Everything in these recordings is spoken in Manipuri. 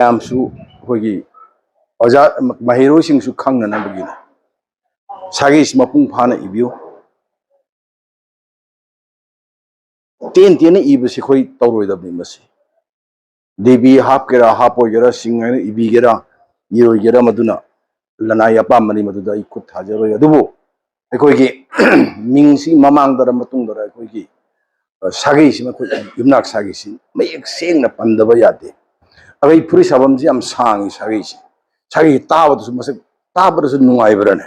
ꯌꯥꯝꯁꯨ ꯑꯩꯈꯣꯏꯒꯤ ꯑꯣꯖꯥ ꯃꯍꯩꯔꯣꯏꯁꯤꯡꯁꯨ ꯈꯪꯅꯅꯕꯒꯤꯅꯤ ꯁꯥꯒꯩꯁꯤ ꯃꯄꯨꯡ ꯐꯥꯅ ꯏꯕꯤꯌꯨ ꯇꯦꯟꯅ ꯏꯕꯁꯤ ꯑꯩꯈꯣꯏ ꯇꯧꯔꯣꯏꯗꯕꯅꯤ ꯃꯁꯤ ꯗꯦꯕꯤ ꯍꯥꯞꯀꯦꯔꯥ ꯍꯥꯞꯄꯣꯏꯒꯦꯔꯥ ꯁꯤꯡ ꯍꯥꯏꯅ ꯏꯕꯤꯒꯦꯔꯥ ꯏꯔꯣꯏꯒꯦꯔꯥ ꯃꯗꯨꯅ ꯂꯅꯥꯏ ꯑꯄꯥꯝꯕꯅꯤ ꯃꯗꯨꯗ ꯑꯩ ꯈꯨꯠ ꯊꯥꯖꯔꯣꯏ ꯑꯗꯨꯕꯨ ꯑꯩꯈꯣꯏꯒꯤ ꯃꯤꯡꯁꯤ ꯃꯃꯥꯡꯗꯔ ꯃꯇꯨꯡꯗꯔ ꯑꯩꯈꯣꯏꯒꯤ ꯁꯥꯒꯩꯁꯤꯃ ꯑꯩꯈꯣꯏ ꯌꯨꯝꯅꯥꯛ ꯁꯥꯒꯩꯁꯤ ꯃꯌꯦꯛ ꯁꯦꯡꯅ ꯄꯟꯗꯕ ꯌꯥꯗꯦ ꯑꯩꯈꯣꯏ ꯐꯨꯔꯤꯠ ꯁꯥꯐꯝꯁꯤ ꯌꯥꯝ ꯁꯥꯡꯉꯤ ꯁꯥꯒꯩꯁꯤ ꯁꯥꯒꯩ ꯇꯥꯕꯗꯁꯨ ꯃꯁꯛ ꯇꯥꯕꯗꯁꯨ ꯅꯨꯡꯉꯥꯏꯕ꯭ꯔꯅꯦ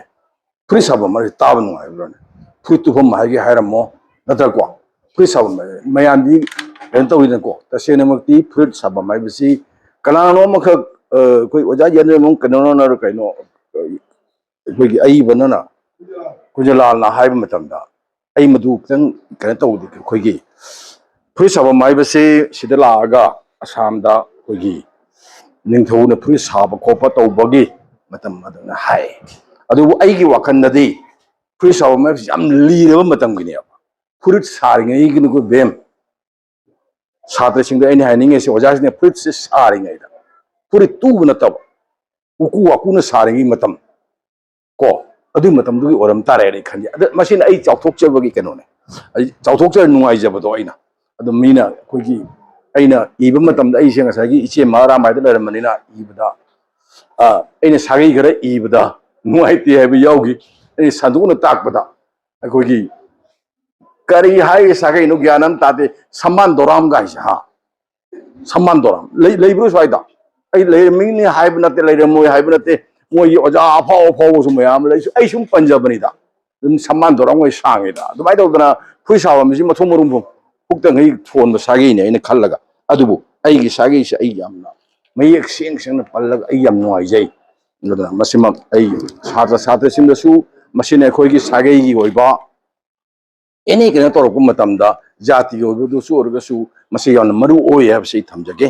ꯐꯨꯔꯤꯠ ꯁꯥꯐꯝ ꯍꯥꯏꯁꯤ ꯇꯥꯕ ꯅꯨꯡꯉꯥꯏꯕ꯭ꯔꯅꯦ ꯐꯨꯔꯤꯠ ꯇꯨꯐꯝ ꯍꯥꯏꯒꯦ ꯍꯥꯏꯔꯝꯃꯣ ꯅꯠꯇ꯭ꯔꯀꯣ ꯐꯨꯔꯤꯠ ꯁꯥꯐꯝ ꯃꯌꯥꯝꯗꯤ ꯀꯩꯅꯣ ꯇꯧꯋꯤꯗꯅꯀꯣ ꯇꯁꯦꯡꯅꯃꯛꯇꯤ ꯐꯨꯔꯤꯠ ꯁꯥꯐꯝ ꯍꯥꯏꯕꯁꯤ ꯀꯅꯥꯅꯣ ꯑꯃꯈꯛ ꯑꯩꯈꯣꯏ ꯑꯣꯖꯥ ꯌꯦꯟꯗ꯭ꯔꯃꯣꯍꯟ ꯀꯩꯅꯣꯅꯔ ꯀꯩꯅꯣ ꯑꯩꯈꯣꯏꯒꯤ ꯑꯏꯕꯅꯅ ꯈꯨꯖꯂꯥꯜꯅ ꯍꯥꯏꯕ ꯃꯇꯝꯗ ꯑꯩ ꯃꯗꯨ ꯈꯤꯇꯪ ꯀꯩꯅꯣ ꯇꯧꯕꯗꯤ ꯑꯩꯈꯣꯏꯒꯤ ꯐꯨꯔꯤꯠ ꯁꯥꯐꯝ ꯍꯥꯏꯕꯁꯤ ꯁꯤꯗ ꯂꯥꯛꯑꯒ ꯑꯁꯥꯝꯗ ꯑꯩꯈꯣꯏꯒꯤ ꯅꯤꯡꯊꯧꯅ ꯐꯨꯔꯤꯠ ꯁꯥꯕ ꯈꯣꯠꯄ ꯇꯧꯕꯒꯤ ꯃꯇꯝ ꯑꯗꯨꯅ ꯍꯥꯏ ꯑꯗꯨꯕꯨ ꯑꯩꯒꯤ ꯋꯥꯈꯜꯗꯗꯤ ꯐꯨꯔꯤꯠ ꯁꯥꯐꯝ ꯍꯥꯏꯕꯁꯤ ꯌꯥꯝ ꯂꯤꯔꯕ ꯃꯇꯝꯒꯤꯅꯦꯕ ꯐꯨꯔꯤꯠ ꯁꯥꯔꯤꯉꯩꯒꯤꯅꯤꯀꯣ ꯕꯦꯝ ꯁꯥꯇ꯭ꯔꯁꯤꯡꯗ ꯑꯩꯅ ꯍꯥꯏꯅꯤꯡꯉꯤꯁꯤ ꯑꯣꯖꯥꯁꯤꯡꯅ ꯐꯨꯔꯤꯠꯁꯦ ꯁꯥꯔꯤꯉꯩꯗ ꯐꯨꯔꯤꯠ ꯇꯨꯕ ꯅꯠꯇꯕ ꯎꯀꯨ ꯋꯥꯀꯨꯅ ꯁꯥꯔꯤꯉꯩ ꯃꯇꯝ ꯀꯣ ꯑꯗꯨꯒꯤ ꯃꯇꯝꯗꯨꯒꯤ ꯑꯣꯏꯔꯝ ꯇꯥꯔꯦꯅ ꯑꯩ ꯈꯟꯖꯩ ꯑꯗ ꯃꯁꯤꯅ ꯑꯩ ꯆꯥꯎꯊꯣꯛꯆꯕꯒꯤ ꯀꯩꯅꯣꯅꯦ ꯑꯩ ꯆꯥꯎꯊꯣꯛꯆꯔ ꯅꯨꯡꯉꯥꯏꯖꯕꯗꯣ ꯑꯩꯅ ꯑꯗꯨꯝ ꯃꯤꯅ ꯑꯩꯈꯣꯏꯒꯤ ꯑꯩꯅ ꯏꯕ ꯃꯇꯝꯗ ꯑꯩꯁꯦ ꯉꯁꯥꯏꯒꯤ ꯏꯆꯦ ꯃꯍꯥꯔꯥꯃꯥꯏꯗ ꯂꯩꯔꯝꯕꯅꯤꯅ ꯏꯕꯗ ꯑꯩꯅ ꯁꯥꯒꯩ ꯈꯔ ꯏꯕꯗ ꯅꯨꯡꯉꯥꯏꯇꯦ ꯍꯥꯏꯕ ꯌꯥꯎꯈꯤ ꯑꯩꯅ ꯁꯟꯗꯣꯛꯅ ꯇꯥꯛꯄꯗ ꯑꯩꯈꯣꯏꯒꯤ ꯀꯔꯤ ꯍꯥꯏꯒꯦ ꯁꯥꯒꯩꯅꯣ ꯒ꯭ꯌꯥꯟ ꯑꯃ ꯇꯥꯗꯦ ꯁꯝꯕꯥꯟ ꯗꯣꯔꯥꯝ ꯒꯥꯏꯁꯦ ꯍꯥ ꯁꯝꯕꯥꯟ ꯗꯣꯔꯥꯝ ꯂꯩꯕ꯭ꯔꯣ ꯁ꯭ꯋꯥꯏꯗ ꯑꯩ ꯂꯩꯔꯝꯃꯤꯅꯤ ꯍꯥꯏꯕ ꯅꯠꯇꯦ ꯂꯩꯔꯝꯃꯣꯏ ꯍꯥꯏꯕ ꯅꯠꯇꯦ ꯃꯣꯏꯒꯤ ꯑꯣꯖꯥ ꯑꯐꯥꯎ ꯑꯐꯥꯎꯕꯁꯨ ꯃꯌꯥꯝ ꯂꯩ ꯑꯩ ꯁꯨꯝ ꯄꯟꯖꯕꯅꯤꯗ ꯑꯗꯨꯝ ꯁꯝꯕꯥꯟ ꯗꯣꯔꯥꯝꯈꯣꯏ ꯁꯥꯡꯉꯤꯗ ꯑꯗꯨꯃꯥꯏꯅ ꯇꯧꯗꯅ ꯐꯨꯔꯤꯠ ꯁꯥꯐꯝꯁꯤ ꯃꯊꯣꯡ ꯃꯔꯨꯝ ꯄꯨꯛꯇꯉꯩ ꯊꯣꯟꯕ ꯁꯥꯒꯩꯅꯦ ꯑꯩꯅ ꯈꯜꯂꯒ ꯑꯗꯨꯕꯨ ꯑꯩꯒꯤ ꯁꯥꯒꯩꯁꯦ ꯑꯩ ꯌꯥꯝꯅ ꯃꯌꯦꯛ ꯁꯦꯡꯅ ꯄꯜꯂꯒ ꯑꯩ ꯌꯥꯝ ꯅꯨꯡꯉꯥꯏꯖꯩ ꯑꯗꯨꯅ ꯃꯁꯤꯃꯛ ꯑꯩ ꯁꯥꯇ꯭ꯔꯁꯤꯡꯗꯁꯨ ꯃꯁꯤꯅ ꯑꯩꯈꯣꯏꯒꯤ ꯁꯥꯒꯩꯒꯤ ꯑꯣꯏꯕ ꯑꯦꯅꯤ ꯀꯩꯅꯣ ꯇꯧꯔꯛꯄ ꯃꯇꯝꯗ ꯖꯥꯇꯤꯒꯤ ꯑꯣꯏꯕꯗꯁꯨ ꯑꯣꯏꯔꯒꯁꯨ ꯃꯁꯤ ꯌꯥꯝꯅ ꯃꯔꯨ ꯑꯣꯏ ꯍꯥꯏꯕꯁꯤ ꯑꯩ ꯊꯝꯖꯒꯦ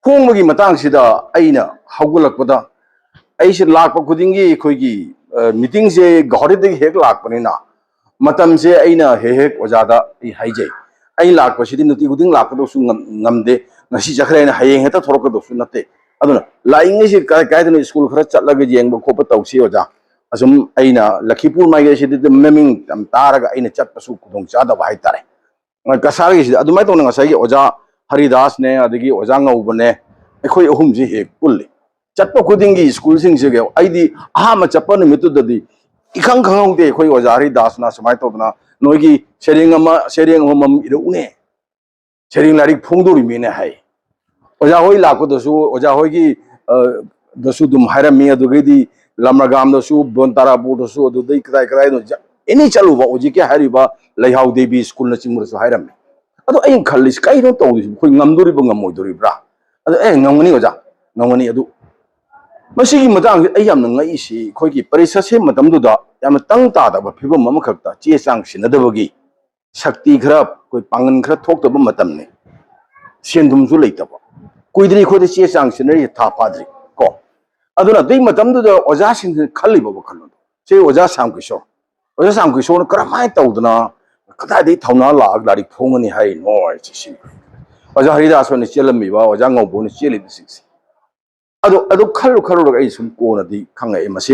ꯍꯣꯡꯕꯒꯤ ꯃꯇꯥꯡꯁꯤꯗ ꯑꯩꯅ ꯍꯧꯒꯠꯂꯛꯄꯗ ꯑꯩꯁꯦ ꯂꯥꯛꯄ ꯈꯨꯗꯤꯡꯒꯤ ꯑꯩꯈꯣꯏꯒꯤ ꯃꯤꯇꯤꯡꯁꯦ ꯒꯧꯍꯥꯇꯤꯗꯒꯤ ꯍꯦꯛ ꯂꯥꯛꯄꯅꯤꯅ ꯃꯇꯝꯁꯦ ꯑꯩꯅ ꯍꯦꯛ ꯑꯣꯖꯥꯗ ꯑꯩ ꯍꯥꯏꯖꯩ ꯑꯩ ꯂꯥꯛꯄꯁꯤꯗꯤ ꯅꯨꯡꯇꯤ ꯈꯨꯗꯤꯡ ꯂꯥꯛꯀꯗꯧꯁꯨ ꯉꯝꯗꯦ ꯉꯁꯤ ꯆꯠꯈ꯭ꯔꯦꯅ ꯍꯌꯦꯡ ꯍꯦꯛꯇ ꯊꯣꯔꯛꯀꯗꯧꯁꯨ ꯅꯠꯇꯦ ꯑꯗꯨꯅ ꯂꯥꯛꯏꯉꯩꯁꯤ ꯀꯥꯏꯗꯅ ꯁ꯭ꯀꯨꯜ ꯈꯔ ꯆꯠꯂꯒ ꯌꯦꯡꯕ ꯈꯣꯠꯄ ꯇꯧꯁꯤ ꯑꯣꯖꯥ ꯑꯁꯨꯝ ꯑꯩꯅ ꯂꯛꯈꯤꯄꯨꯔ ꯃꯥꯏꯀꯩꯁꯤꯗ ꯃꯃꯤꯡ ꯌꯥꯝ ꯇꯥꯔꯒ ꯑꯩꯅ ꯆꯠꯄꯁꯨ ꯈꯨꯗꯣꯡꯆꯥꯗꯕ ꯍꯥꯏꯇꯥꯔꯦ ꯀꯁꯥꯔꯒꯤꯁꯤꯗ ꯑꯗꯨꯃꯥꯏꯅ ꯇꯧꯅ ꯉꯁꯥꯏꯒꯤ ꯑꯣꯖꯥ ꯍꯔꯤꯗꯥꯁꯅꯦ ꯑꯗꯒꯤ ꯑꯣꯖꯥ ꯉꯧꯕꯅꯦ ꯑꯩꯈꯣꯏ ꯑꯍꯨꯝꯁꯤ ꯍꯦꯛ ꯄꯨꯜꯂꯤ ꯆꯠꯄ ꯈꯨꯗꯤꯡꯒꯤ ꯁ꯭ꯀꯨꯜꯁꯤꯡꯁꯤꯒ ꯑꯩꯗꯤ ꯑꯍꯥꯟꯕ ꯆꯠꯄ ꯅꯨꯃꯤꯠꯇꯨꯗꯗꯤ ꯏꯈꯪ ꯈꯪꯍꯧꯗꯦ ꯑꯩꯈꯣꯏ ꯑꯣꯖꯥ ꯍꯔꯤꯗꯥꯁꯅ ꯁꯨꯃꯥꯏꯅ ꯇꯧꯗꯅ ꯅꯣꯏꯒꯤ ꯁꯩꯔꯦꯡ ꯑꯃꯃꯝ ꯏꯔꯛꯎꯅꯦ ꯁꯩꯔꯦꯡ ꯂꯥꯏꯔꯤꯛ ꯐꯣꯡꯗꯣꯔꯤꯃꯤꯅꯦ ꯍꯥꯏ ꯑꯣꯖꯥ ꯍꯣꯏ ꯂꯥꯛꯄꯗꯁꯨ ꯑꯣꯖꯥ ꯍꯣꯏꯒꯤ ꯗꯁꯨ ꯑꯗꯨꯝ ꯍꯥꯏꯔꯝꯃꯤ ꯑꯗꯨꯗꯒꯤꯗꯤ ꯂꯝꯔꯒꯥꯝꯗꯁꯨ ꯕꯣꯟꯇꯥꯔꯥꯄꯨꯔꯗꯁꯨ ꯑꯗꯨꯗꯩ ꯀꯗꯥꯏꯅꯣ ꯑꯦꯅꯤ ꯆꯠꯂꯨꯕ ꯍꯧꯖꯤꯛꯀꯤ ꯍꯥꯏꯔꯤꯕ ꯂꯩꯍꯥꯎ ꯗꯦꯕꯤ ꯁ꯭ꯀꯨꯜꯅꯆꯤꯡꯕꯗꯁꯨ ꯍꯥꯏꯔꯝꯃꯤ ꯑꯗꯣ ꯑꯩꯅ ꯈꯜꯂꯤꯁꯤ ꯀꯩꯅꯣ ꯇꯧꯔꯤꯁꯤ ꯑꯩꯈꯣꯏ ꯉꯝꯗꯣꯔꯤꯕ ꯉꯝꯃꯣꯏꯗꯣꯔꯤꯕ꯭ꯔꯥ ꯑꯗꯣ ꯉꯝꯒꯅꯤ ꯑꯣꯖꯥ ꯉꯝꯒꯅꯤ ꯑꯗꯨ ꯃꯁꯤꯒꯤ ꯃꯇꯥꯡꯁꯦ ꯑꯩ ꯌꯥꯝꯅ ꯉꯛꯏꯁꯤ ꯑꯩꯈꯣꯏꯒꯤ ꯄꯔꯤꯁꯠꯁꯦ ꯃꯇꯝꯗꯨꯗ ꯌꯥꯝꯅ ꯇꯪ ꯇꯥꯗꯕ ꯐꯤꯕꯝ ꯑꯃꯈꯛꯇ ꯆꯦ ꯆꯥꯡ ꯁꯤꯟꯅꯗꯕꯒꯤ ꯁꯛꯇꯤ ꯈꯔ ꯑꯩꯈꯣꯏ ꯄꯥꯡꯒꯜ ꯈꯔ ꯊꯣꯛꯇꯕ ꯃꯇꯝꯅꯤ ꯁꯦꯟꯊꯨꯝꯁꯨ ꯂꯩꯇꯕ ꯀꯨꯏꯗ꯭ꯔꯤ ꯑꯩꯈꯣꯏꯗ ꯆꯦ ꯆꯥꯡ ꯁꯤꯟꯅꯔꯤꯁꯦ ꯊꯥ ꯐꯥꯗ꯭ꯔꯤ ꯀꯣ ꯑꯗꯨꯅ ꯑꯗꯨꯒꯤ ꯃꯇꯝꯗꯨꯗ ꯑꯣꯖꯥꯁꯤꯡꯁꯤꯅ ꯈꯜꯂꯤꯕ ꯋꯥꯈꯜꯂꯣꯟꯗꯣ ꯁꯤ ꯑꯣꯖꯥ ꯁ꯭ꯌꯥꯝꯀꯤꯁꯣꯔ ꯑꯣꯖꯥ ꯁ꯭ꯌꯥꯝꯀꯤꯁꯣꯔꯅ ꯀꯔꯝꯍꯥꯏꯅ ꯇꯧꯗꯅ ꯀꯗꯥꯏꯗꯒꯤ ꯊꯧꯅꯥ ꯂꯥꯛꯑꯒ ꯂꯥꯏꯔꯤꯛ ꯐꯣꯡꯒꯅꯤ ꯍꯥꯏꯔꯤꯅꯣ ꯍꯥꯏꯁꯤ ꯁꯤꯅꯤ ꯑꯣꯖꯥ ꯍꯔꯤꯗꯥꯁ ꯍꯣꯏꯅ ꯆꯦꯜꯂꯝꯃꯤꯕ ꯑꯣꯖꯥ ꯉꯧꯕ ꯍꯣꯏꯅ ꯆꯦꯜꯂꯤꯕꯁꯤꯡꯁꯦ ꯑꯗꯨ ꯈꯜꯂꯨꯔꯒ ꯑꯩ ꯁꯨꯝ ꯀꯣꯟꯅꯗꯤ ꯈꯪꯉꯛꯑꯦ ꯃꯁꯤ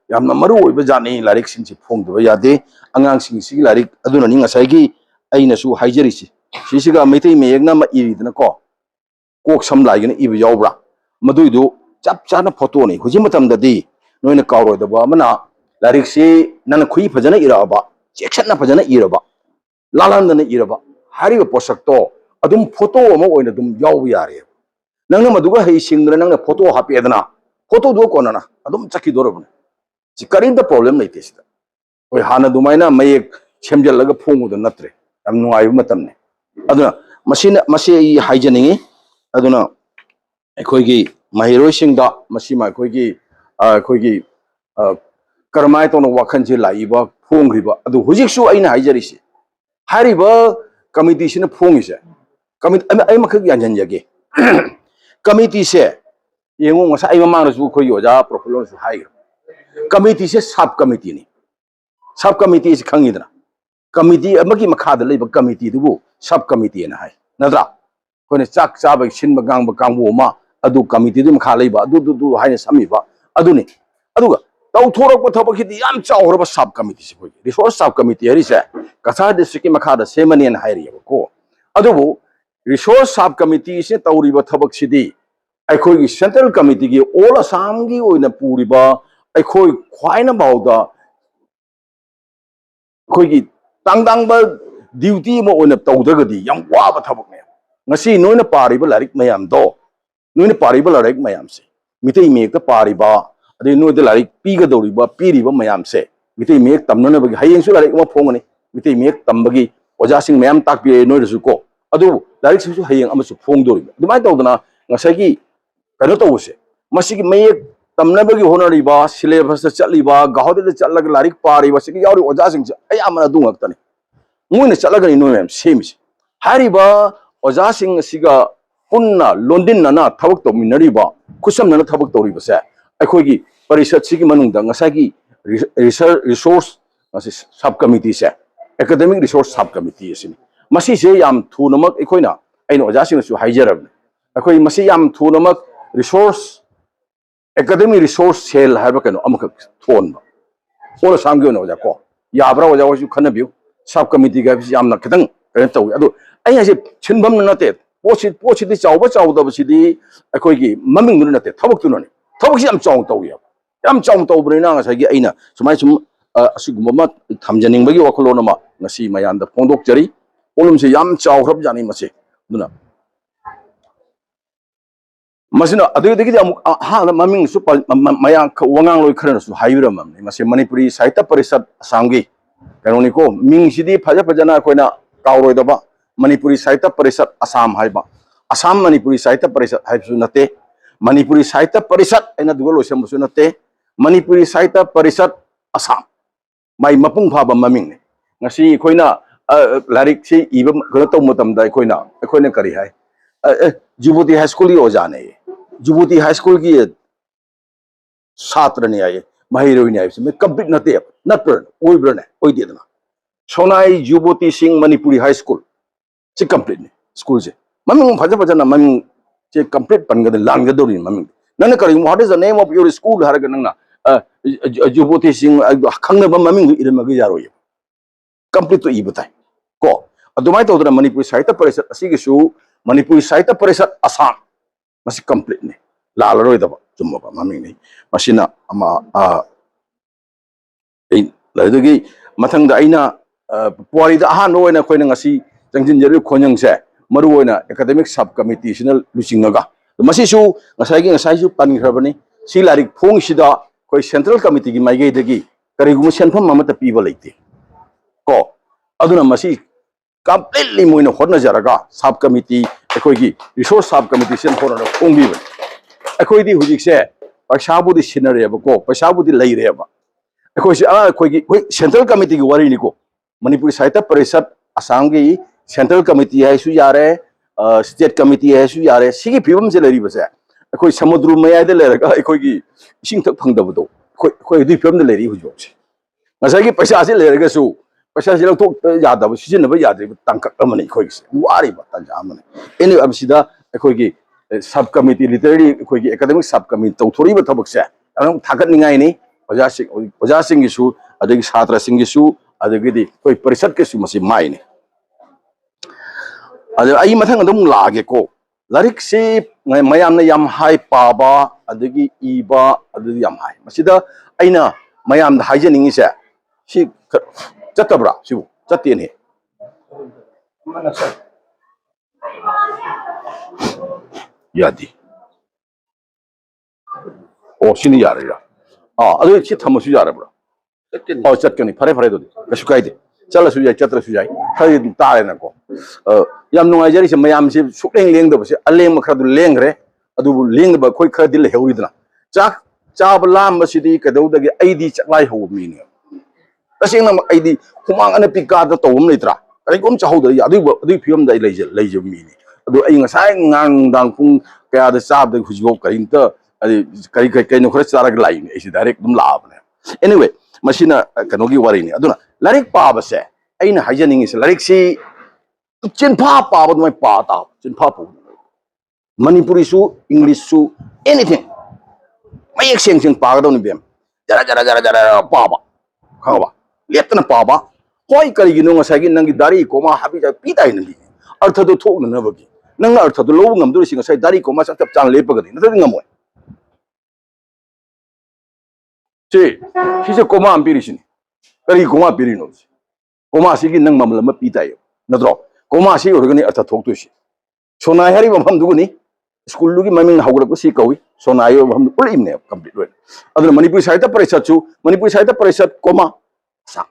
ꯌꯥꯝꯅ ꯃꯔꯨ ꯑꯣꯏꯕ ꯖꯥꯠꯅꯤ ꯂꯥꯏꯔꯤꯛꯁꯤꯡꯁꯤ ꯐꯣꯡꯗꯕ ꯌꯥꯗꯦ ꯑꯉꯥꯡꯁꯤꯡꯁꯤꯒꯤ ꯂꯥꯏꯔꯤꯛ ꯑꯗꯨꯅꯅꯤ ꯉꯁꯥꯏꯒꯤ ꯑꯩꯅꯁꯨ ꯍꯥꯏꯖꯔꯤꯁꯤ ꯁꯤꯁꯤꯒ ꯃꯩꯇꯩ ꯃꯌꯦꯛꯅ ꯑꯃ ꯏꯔꯤꯗꯅꯀꯣ ꯀꯣꯛ ꯁꯝ ꯂꯥꯏꯒꯅ ꯏꯕ ꯌꯥꯎꯕ꯭ꯔꯥ ꯃꯗꯨꯏꯗꯨ ꯆꯞ ꯆꯥꯅ ꯐꯣꯇꯣꯅꯤ ꯍꯧꯖꯤꯛ ꯃꯇꯝꯗꯗꯤ ꯅꯣꯏꯅ ꯀꯥꯎꯔꯣꯏꯗꯕ ꯑꯃꯅ ꯂꯥꯏꯔꯤꯛꯁꯤ ꯅꯪꯅ ꯈꯨꯏ ꯐꯖꯅ ꯏꯔꯛꯑꯕ ꯆꯦꯛꯁꯤꯟꯅ ꯐꯖꯅ ꯏꯔꯕ ꯂꯥꯜꯍꯟꯗꯅ ꯏꯔꯕ ꯍꯥꯏꯔꯤꯕ ꯄꯣꯠꯁꯛꯇꯣ ꯑꯗꯨꯝ ꯐꯣꯇꯣ ꯑꯃ ꯑꯣꯏꯅ ꯑꯗꯨꯝ ꯌꯥꯎꯕ ꯌꯥꯔꯦ ꯅꯪꯅ ꯃꯗꯨꯒ ꯍꯩꯁꯤꯡꯗꯅ ꯅꯪꯅ ꯐꯣꯇꯣ ꯍꯥꯞꯄꯦꯗꯅ ꯐꯣꯇꯣꯗꯨ ꯀꯣꯟꯅꯅ ꯑꯗꯨꯝ ꯆꯠꯈꯤꯗꯣꯔꯕꯅꯤ ꯁꯤ ꯀꯔꯤꯝꯇ ꯄ꯭ꯔꯣꯕ꯭ꯂꯦꯝ ꯂꯩꯇꯦ ꯁꯤꯗ ꯍꯣꯏ ꯍꯥꯟꯅ ꯑꯗꯨꯃꯥꯏꯅ ꯃꯌꯦꯛ ꯁꯦꯝꯖꯤꯜꯂꯒ ꯐꯣꯡꯕꯗꯣ ꯅꯠꯇ꯭ꯔꯦ ꯌꯥꯝ ꯅꯨꯡꯉꯥꯏꯕ ꯃꯇꯝꯅꯤ ꯑꯗꯨꯅ ꯃꯁꯤ ꯑꯩ ꯍꯥꯏꯖꯅꯤꯡꯉꯤ ꯑꯗꯨꯅ ꯑꯩꯈꯣꯏꯒꯤ ꯃꯍꯩꯔꯣꯏꯁꯤꯡꯗ ꯃꯁꯤꯃ ꯑꯩꯈꯣꯏꯒꯤ ꯀꯔꯝꯍꯥꯏꯅ ꯇꯧꯅ ꯋꯥꯈꯜꯁꯦ ꯂꯥꯛꯏꯕ ꯐꯣꯡꯈ꯭ꯔꯤꯕ ꯑꯗꯨ ꯍꯧꯖꯤꯛꯁꯨ ꯑꯩꯅ ꯍꯥꯏꯖꯔꯤꯁꯤ ꯍꯥꯏꯔꯤꯕ ꯀꯃꯤꯇꯤꯁꯤꯅ ꯐꯣꯡꯉꯤꯁꯦ ꯑꯩ ꯃꯈꯛ ꯌꯥꯟꯁꯤꯟꯖꯒꯦ ꯀꯃꯤꯇꯤꯁꯦ ꯌꯦꯡꯉꯨ ꯉꯁꯥꯏ ꯑꯩ ꯃꯃꯥꯡꯗꯁꯨ ꯑꯩꯈꯣꯏꯒꯤ ꯑꯣꯖꯥ ꯄ꯭ꯔꯣꯐꯦꯁꯔꯁꯨ ꯍꯥꯏꯈ꯭ꯔꯦ ꯀꯃꯤꯇꯤꯁꯦ ꯁꯕ ꯀꯃꯤꯇꯤꯅꯤ ꯁꯕ ꯀꯃꯤꯇꯤꯁꯤ ꯈꯪꯉꯤꯗꯅ ꯀꯃꯤꯇꯤ ꯑꯃꯒꯤ ꯃꯈꯥꯗ ꯂꯩꯕ ꯀꯃꯤꯇꯤꯗꯨꯕꯨ ꯁꯕ ꯀꯃꯤꯇꯤꯅ ꯍꯥꯏ ꯅꯠꯇ꯭ꯔꯥ ꯑꯩꯈꯣꯏꯅ ꯆꯥꯛ ꯆꯥꯕꯒꯤ ꯁꯤꯟꯕ ꯉꯥꯡꯕ ꯀꯥꯡꯕꯨ ꯑꯃ अदु कमिटी दुम खा लेबा अदु हाइने समीबा अदुनि अदुगा तौथोरक थबकि याम चावरब सब कमिटी से होई रिसोर्स सब कमिटी हरिसे कसार डिस्ट्रिक्ट की मखादा सेमनियन हाइरियब को अदुबु रिसोर्स सब कमिटी से तौरिब थबक सिदी अखोई सेंट्रल कमिटी की ऑल असम की ओइना पुरिबा अखोई ख्वाइना बाउदा अखोई की तांगदांगबा ड्यूटी म ओइना तौदगदी याम Baba थबकने ngasi noina pariba larik mayam do noina pariba larik mayam se mitai mek ta pariba ade no de larik piga doriba piriba mayam se mitai mek tamna na bagi hayeng su larik ma phongani mitai mek tambagi oja sing mayam tak pi no su ko adu larik su hayeng ama su phong doriba dumai tawdana ngasai gi kano tawse masigi mayek tamna bagi honariba syllabus ta chaliba gahode ta challaga larik pariba sigi yauri oja sing ay amana dungak tani muina challaga no mayam same hariba ओजा सिंह सिगा पुन्ना लोंडिन नना थबक तो मिनरीबा खुसम नना थबक तोरीबा से अखोगी परिषद सिगी मनुंगदा ngसागी रिसोर्स सब कमिटी से एकेडमिक रिसोर्स सब कमिटी सिनी मसी से याम थुनमक अखोइना अइन ओजा सिंह सु हाइजरब अखोई मसी याम थुनमक रिसोर्स एकेडमिक रिसोर्स सेल हाइबा कनो अमक थोनबा ओला सामगे ओना ओजा को याब्रा ओजा ओसु खनबिउ सब कमिटी गा याम न खतंग कने तौ अदु अई छिनबम नते पोछि चाउबा चाउदबसिदी अखोइगी ममिंग नते थबक तुनने थबक याम चाउ तौया याम चाउ तौबरेना ngसागी अइना सुमाय सुम असिगुममा थमजनिंगबगी वखलोनमा ngasi mayan da pondok jari olum se yam chawrab jani mase duna masina adegi amuk ha maming su mayang wangang loi khran su haibra mam mase manipuri sahitya parishad asamgi kanoni ko ming sidi phaja phajana koina kauroi daba Manipuri Sahitya Parishad Assam haiba Assam Manipuri Sahitya Parishad haibsu nate Manipuri Sahitya Parishad aina duga loisamsu nate Manipuri Sahitya Parishad Assam mai mapung phaba maming ne ngasi khoina larik si iba gana taw matam da khoina kari hai Jubuti High School ki oja ne Jubuti High School ki छात्र ने आए mahiroi ne aibse me complete nate natper oibra ne oidedna Sonai Jubuti Singh Manipuri High School से कंप्लीट ने स्कूल से मम्मी फजा फजा ना मम्मी से कंप्लीट पनगद लांगदोरी मम्मी नन करी what is the name of your school हरग नंगना जुबोती सिंह खंगब मम्मी इरमग यारो कंप्लीट तो ई बताए को अदुमाय तोदरा मणिपुर साहित्य परिषद असिगिसु मणिपुर साहित्य परिषद असम मसी कंप्लीट ने लालरोय दबा जुमबा मम्मी ने मसिना अमा ए लदगी मथंग दा आइना पुवारी दा हान ओइना खोइना ngasi Jangjin jari khonyang se maru oina academic sub committee sinal lusingaga masi su ngasai su pan khrabani si larik phong sida koi central committee gi maige dagi karigum senpham mamata piba leite ko aduna masi completely moina horna jaraga sub committee ekoi gi resource sub committee sen horna khongbi ba ekoi di hujik se paisa bu di sinare ba ko paisa bu di leire ba ekoi se ekoi gi central committee gi wari ni ko Manipur Sahitya Parishad Assam gi Central Committee है सु यारे State Committee है सु यारे सिगी फिबम से लरी बसे अखोई समुद्र मयाय दे लेरगा अखोई की इसिंग थक फंगदबदो अखोई दि फिबम दे लेरी हुजोसे ngसागी पैसा से लेरगा सु पैसा से लथोक यादब सिजनब याद्रि तंकक अमने अखोई से वारि बता जामने एनि अब सिदा अखोई की सब कमिटी लिटरेरी अखोई की एकेडमिक सब कमिटी तौथोरी ब थबक से अन थागत निंगाई नि ओजा सिंग गिसु अदगी छात्र सिंग गिसु अदगी दि कोई परिषद के सु मसी माइ ने अदे आई मथंग दम लागे को लारिक से मयाम याम हाई पाबा अदगी इबा अदगी याम हाई मसिदा आइना मयाम द हाइजनिंग से सि चतबरा सिबु चतेने यादी ओ सिनि यारेरा अदु छि थमसु यारबरा चतेने चतकनी फरे फरे दो कछु काइदे चल सुजाई चत्र सुजाई खरी तारे न को याम नुंगाई जरी से मयाम से सुक्लेंग लेंग दबसे अलेंग मखरदु लेंगरे अदु लेंग ब खोई खर दिल हेउरिदना चाक चाब लाम बसिदी कदौदगे आईदी चक्लाई हो मीने तसेंग न आईदी हुमांग अन पिका द तोम लेत्रा कई कोम चाहौद अदु फियम द लेजे मीने अदु आई ngसाई ngang dang pung kaya da चाब द हुजबो करिंत कई कई नो खर चारग लाइन एसी डायरेक्ट दुम लाबने एनीवे मसिना कनोगी वारिनी अदुना लारिक पाबसे अइना हाइजनिंग से लारिक सी चिनफा पाबद मै पाता चिनफा पु Manipuri su, English su, anything. Mayak seng seng pagadon bem. Jara jara jara jara paba. Khawa. Lihat na paba. Hoi kali gino ngasagi nangi dari koma habi ja pita ini. Artha do thok na bagi. Nang artha do lo ngam do singa sai dari koma sa tap chang lepa gani. Na ngamoy. Si, si koma ampiri sini. Kali koma piri no. Koma sigi nang mamlama pita yo. Na dro. Koma sigi organi artha thok to si. Sona hari mamam dugu ni. School lugi maming hawgala ko si kawi. Sona ayo mamam ul imne complete right. Adana Manipuri Sahitya Parishad chu Manipuri Sahitya Parishad koma sa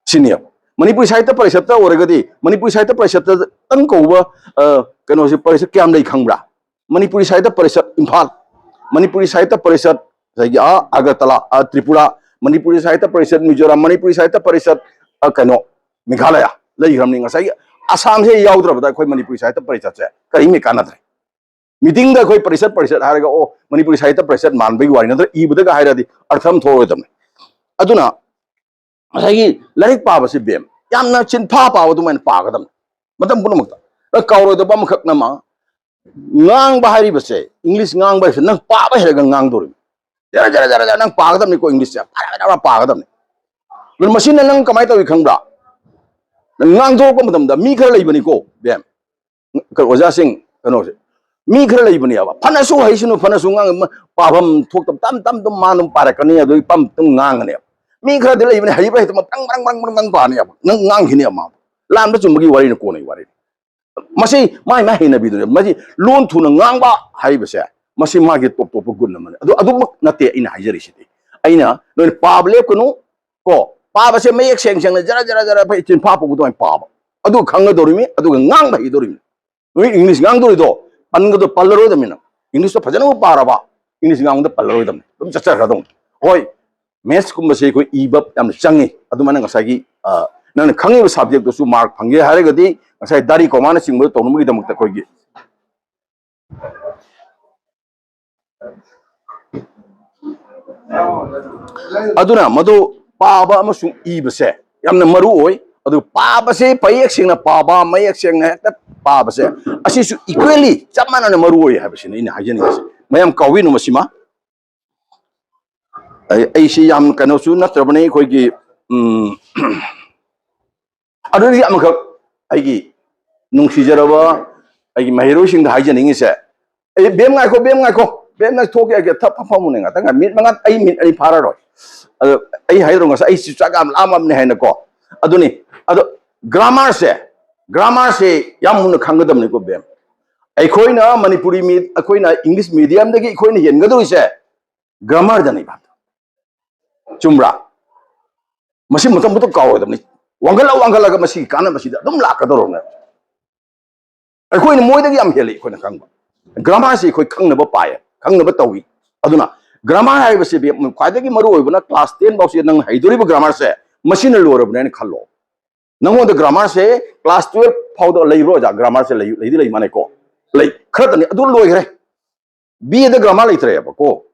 senior. Manipuri Sahitya Parishad ta oragadi Manipuri Sahitya Parishad ta tang kauba kano si parishad kyam dai khangbra. Manipuri Sahitya Parishad Imphal, Manipuri Sahitya Parishad sagi Agartala, Tripura, Manipuri Sahitya Parishad Mizoram, Manipuri Sahitya Parishad kano Meghalaya lai gramni ngasai Assam se yaudra bata khoi Manipuri Sahitya Parishad se kai me kanadre. Meeting da khoi parishad haraga o Manipuri Sahitya Parishad manbai wari na ibada ga hairadi artham thorodam. Aduna masagi larik paba se bem yamna chin pha pawa du man pagadam matam punamakta kauro da bam khak na ma ngang bahari base English ngang ba se nang paba heraga ngang dori jara jara jara nang pagadam ni ko English ya para pagadam ni machine nang kamai tawi khangbra ngang do ko matam da mi khar lai bani ko bem ka oja sing kano se mi khar lai bani aba phana su haisunu phana su ngang pabam thok tam tam dum manum parakani adu pam tum ngang ne mi khar de lai bani hai ba hitam bang pa ne aba nang ngang hini ama lam da chumgi wari ne ko nei wari masi mai mai hina bi du masi lon thu na ngang ba hai ba se masi ma ge top top gun na man adu mak na te ina hajari si aina no pable ko no ko pa ba se mai ek seng seng na jara jara jara pa chin pa pu do pa ba adu khang do ri mi adu ngang ba hi do ri mi no English ngang do ri do pan ga do pallaro da mi na English to phajana pa ra ba English ngang da pallaro da mi dum cha cha ra dong hoi Maths kum se ko ibab am changi adu man nga sagi nang khangi subject to su mark phange hare gadi ngasai dari ko mana sing mo to mu gi damak ta ko gi aduna madu paba amasung iba se yamna maru oi adu paba se payek sing na paba mayak sing na ta paba se asi su equally chamana na maru oi habisi ni hajani se mayam kawi no masima ai si yam kano su na trabane ko gi adu ri amaka ai gi nung si jaraba ai gi mahiro sing da hajani se ai bem ngai ko bem na thok ya ge thap pha mu ne nga ta nga mit mangat ai mit ai phara ro ai hai ro nga ai si chagam lamam ne hai na ko aduni adu grammar se yam hun khangadam ne ko bem ai khoina Manipuri mi khoina English medium da gi khoina yen ga do se grammar da nei ba chumra masi mutam mutam kaw dam ni wangala ga masi kana masi da dum la ka do na ai khoina moi da gi am heli khoina khang grammar se khoi khang na ba pa ya khang na ba tawi aduna grammar hai base be khwai gi maru oibna class 10 box nang haidori ba grammar se machine lo rob ne khallo nango da grammar se class 12 phau do lei ro ja grammar se lei di lei mane ko lei khrat ni adu loi gre b da grammar lei tre ba ko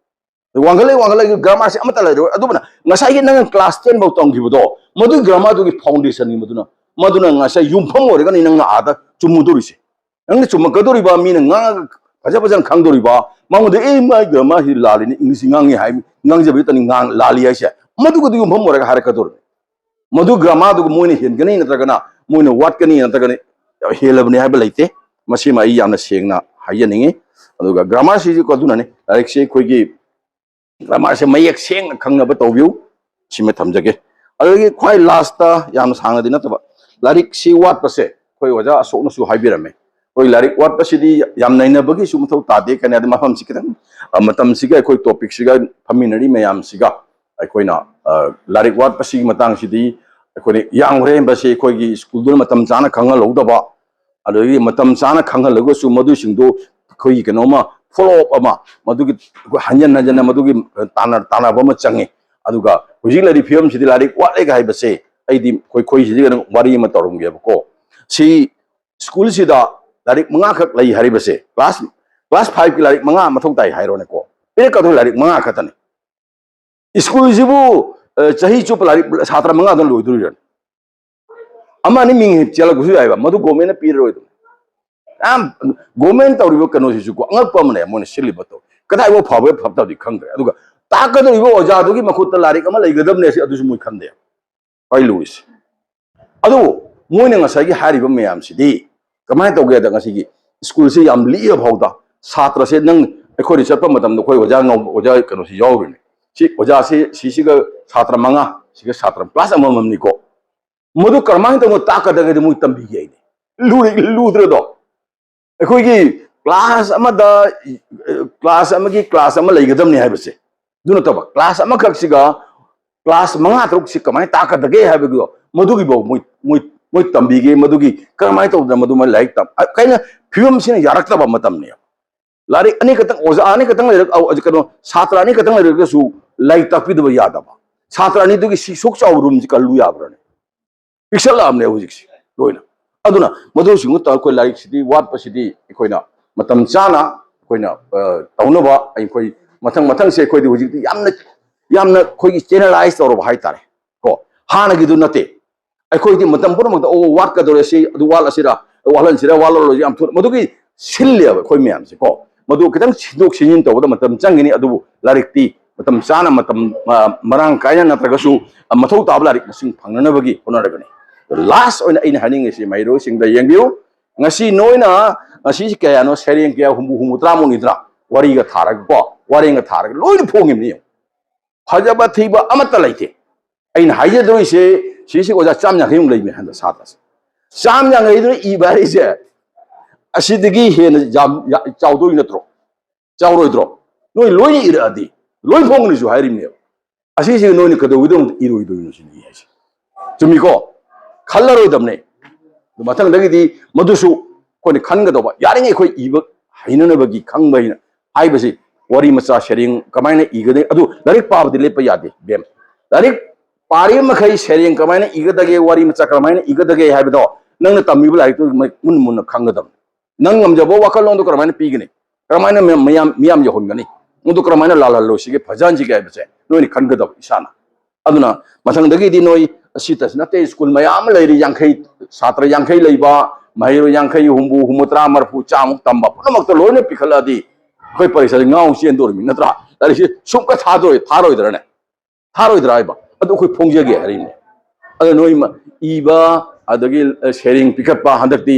wangala gi grammar se amata lei ro adu bana ngasai gi nang class 10 box tong gi do madu grammar du gi foundation ni maduna ngasai yumpham ore ga ni nang ada chumudori se nang chum ga dori ba mi nang Pajan Kang Doriba, Mamma de my grandma he lali in English Nang Nangzabit and Nang Lali Asia. Madu do Humor Harakadur. Madu Gramadu Muni Hingani and Tagana, Muni Watkani and Tagani, Hill of Nehabilate, Mashima Yana Shengna, Hayaning, Aduga Grammar Siji Kodunani, like say Kogi Grammar se Mayak Sheng Kang Nabatovu, Chimetamjake. I quite last Yams Hangadinataba. Larik see what per se, Koyaja, so no su Hibirame. Koi larik wat pasidi yam naina bagi sumutau tade kan ada maham sikitang matam siga koi topik siga paminari mayam siga koi na larik wat pasigi matang sidi koi yang re basi koi gi school dun matam chana khanga lo ba adoi matam chana khanga logo su madu singdo koi kenoma follow up ama madu gi hanjan hanjan madu gi tana ba ma changi aduga hujik lari film sidi larik wat le ga basi ai di koi sidi ga wari ma torum ge ko si school sida Larik mengakak lagi hari bese kelas 5 ki larik menga mathok tai hairo ne ko e ka thoi larik menga khatani school jibu chahi chup larik chhatra menga don loi duri ran ama ni ming chala gusu aiba madu gome na pir roi government तौरीब कनोसीसु को अंगपमने मोने सिलिबतो कदाइबो फाबे फाबतादि खंगरे अदुगा ताकदरिबो ओजादुगी मखुत्ता लारिक अमा लेगदबने से अदुसु मोय खंदे पाइ लुइस अदु मोयने ngसागी हारिबो मयाम सिदि कमाय तौगे दा ngसिगी स्कूल से याम लिया भावदा छात्र से नंग अखोरि चप्प मतम दो खोय ओजा ngौ ओजा कनोसी यावरिने सी ओजा से सीसीगा छात्र मंगा सीगा छात्र क्लास अमममनि को मधु कर्मांग तो ताकदगे मुई तंबी गई लूद्र दो अखोगी क्लास अमा लेगदमनि हाइबसे दुनो तब क्लास अमा खक्सिगा क्लास मंगा तरुक सि कमाय ताकदगे हाइबगो मधुगी बो मुई तंबीगे मधुगी कर्माय तो मधु मा लाइक तम कइना फिवम सिने यारक्तबा मतमने लारी अने कतंग ओजा अने कतंग लेरक कनो छात्र अने कतंग लेरकसु लाइक तपिदबा यादबा छात्र अने दुगी सिसुक चाउ रूम जि कल्लु याब्रने पिक्सल आमने हुजिक्सि लोइना अदुना मधु सिंगु त कोइ लाइक सिदि वाट पसिदि एकोइना मतम चाना कोइना तौनबा एकोइ मथंग मथंग से कोइ हुजिक्ति यामना कोइ चैनलाइज तौरबा हाइ तारे को हानगी दु नते एकोइदि मतम पुरमक ओ वाट का दोरेसि अदु वाल असिरा वालन सिरा वाललो याम थु मधुगी सिल्ले कोइ म्याम से को मधु कितंग सिदोक सिनिन तौबदा मतम चंगिनी अदु लारिकति मतम चाना मतम मरांग कायना नत्रगसु मथौ ताब लारिक सिंग फंगनबगी होनरगनी लास्ट ओइन इन हनिंग से माइरो सिंग the यंगबिउ ngasi noina ngasi kaya no sereng kaya humbu tramo nidra wari ga tharag ko wari ga tharag loi phongim ni phajaba thiba amata laite ain haije doi se sisi ko ja chamnya khim lei me handa satas chamnya ngai do I bari se asidigi hen chaw doi natro chaw roi dro noi loi iradi loi phong ni su hairim ne asi se noi ni kado widong iroi doi no sini yesi chumi ko khallaroi damne मथंग दगी मधुसु कोई खनगदोबा यारिंगे कोई इब हाइननबगी खंगबैना हाइबसि वरी मचा शेरिंग कमायने इगदे अदु लारिक पाबदि लेप यादे बेम लारिक पारि मखै शेरिंग कमायने इगदगे वरी मचा कमायने इगदगे हाइबदो नंग तमिब लारिक तो मुन मुन खंगदम नंग हमजबो वखलोंदो कमायने पीगने कमायने मियाम मियाम यहोंगनी मुदु कमायने लालालो सिगे फजानजि गायबसे नोनि खंगदब इसाना अदुना मथंग दगी नोई असितस नते स्कूल मयाम लेरी यांखै छात्र यांखै लेबा महिरो यांखै हुमबु हुमत्रा मरफु चामुक तंबा पुनमक तो लोने पिखलादी कोई परीक्षा गांव सेन दोरमि नत्रा लारिसि सुमका थारोइद्रने थारोइद्राइबा अदु कोई फोंजेगे हरिने अदु नोइ इबा अदगी शेरिंग पिकअप हंदक्ति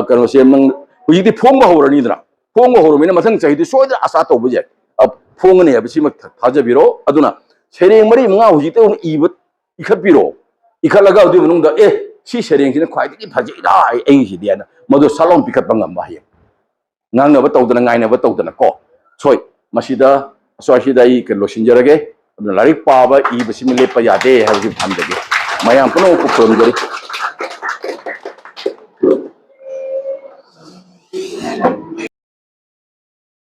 कनो से मंग हुजिदि फोंबा होरनिद्रा फोंबा होरमिना मथंग चाहिदि सोइद आशा तोबजे अब फोंगने हबसि मक थाजबिरो अदुना शेरिंग मरि मंगा हुजिते इबा इखपिरो इखलगा उदि मनुंग ए सी शेरिंग सिने ख्वाइदि फजिदा एंगिदियाना मदु सलों pickup ngamba hi ngangnaba tawdana ngainaba tawdana ko soi masida soisida I ke losinjarage larik paba I basimi lepa yade ha ji thamdage mayam puno ko from jari